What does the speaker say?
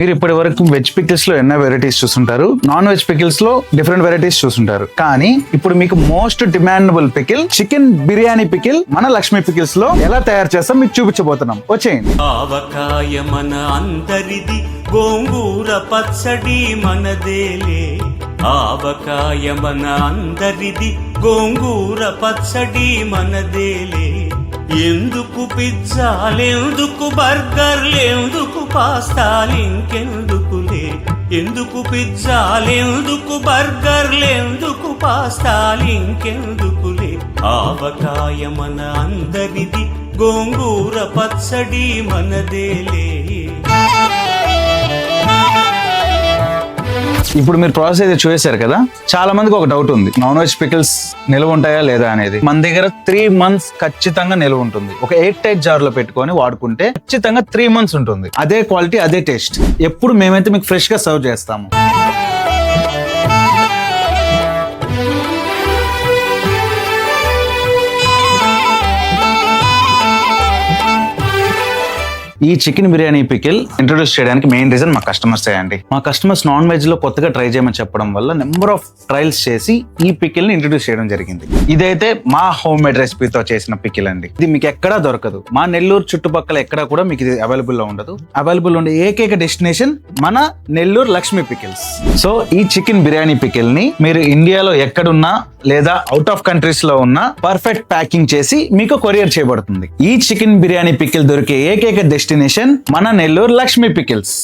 మీరు ఇప్పటి వరకు వెజ్ పికిల్స్ లో ఎన్నో వెరైటీస్ చూస్తుంటారు, నాన్ వెజ్ పికిల్స్ లో డిఫరెంట్ వెరైటీస్ చూస్తుంటారు. కానీ ఇప్పుడు మీకు most demandable pickle chicken biryani pickle మన లక్ష్మీ పికిల్స్ లో ఎలా తయారు చేస్తాం మీకు చూపించబోతున్నాం. వచ్చేయండి. ఆవకాయ మన అందరిది, గోంగూర పచ్చడి మనదేలే. ఆవకాయ మన అందరిది, గోంగూర పచ్చడి మనదేలే. ఎందుకు పిజ్జాలెందుకు బర్గర్లెందుకు పాస్తాలింకెందుకులే. ఎందుకు పిజ్జాలెందుకు బర్గర్లెందుకు పాస్తాలింకెందుకులే. ఆవకాయ మన అందరిది, గోంగూర పచ్చడి మనదేలే. ఇప్పుడు మీరు ప్రాసెస్ అయితే చూసారు కదా, చాలా మందికి ఒక డౌట్ ఉంది, నాన్ వెజ్ పికిల్స్ నిల్వ ఉంటాయా లేదా అనేది. మన దగ్గర 3 months ఖచ్చితంగా నిల్వ ఉంటుంది. ఒక 8 టైట్ జార్ లో పెట్టుకొని వాడుకుంటే ఖచ్చితంగా 3 months ఉంటుంది. అదే క్వాలిటీ, అదే టేస్ట్. ఎప్పుడు మేమైతే మీకు ఫ్రెష్ గా సర్వ్ చేస్తాము. ఈ చికెన్ బిర్యానీ పికిల్ ఇంట్రొడ్యూస్ చేయడానికి మెయిన్ రీజన్ మా కస్టమర్స్ అండి. మా కస్టమర్స్ నాన్ వెజ్ లో కొత్తగా ట్రై చేయమని చెప్పడం వల్ల నెంబర్ ఆఫ్ ట్రయల్స్ చేసి ఈ పికిల్ ని ఇంట్రొడ్యూస్ చేయడం జరిగింది. ఇదైతే మా హోమ్ మేడ్ రెసిపీతో చేసిన పికిల్ అండి. ఇది మీకు ఎక్కడా దొరకదు. మా నెల్లూరు చుట్టుపక్కల ఎక్కడా కూడా మీకు ఇది అవైలబుల్ లో ఉండదు. అవైలబుల్ ఉండే ఏకైక డెస్టినేషన్ మన నెల్లూరు లక్ష్మీ పికిల్స్. సో ఈ చికెన్ బిర్యానీ పికిల్ ని మీరు ఇండియాలో ఎక్కడున్నా లేదా అవుట్ ఆఫ్ కంట్రీస్ లో ఉన్న పర్ఫెక్ట్ ప్యాకింగ్ చేసి మీకు కొరియర్ చేయబడుతుంది. ఈ చికెన్ బిర్యానీ పికిల్ దొరికే ఏకైక డెస్టినేషన్ మన నెల్లూరు లక్ష్మీ పికిల్స్.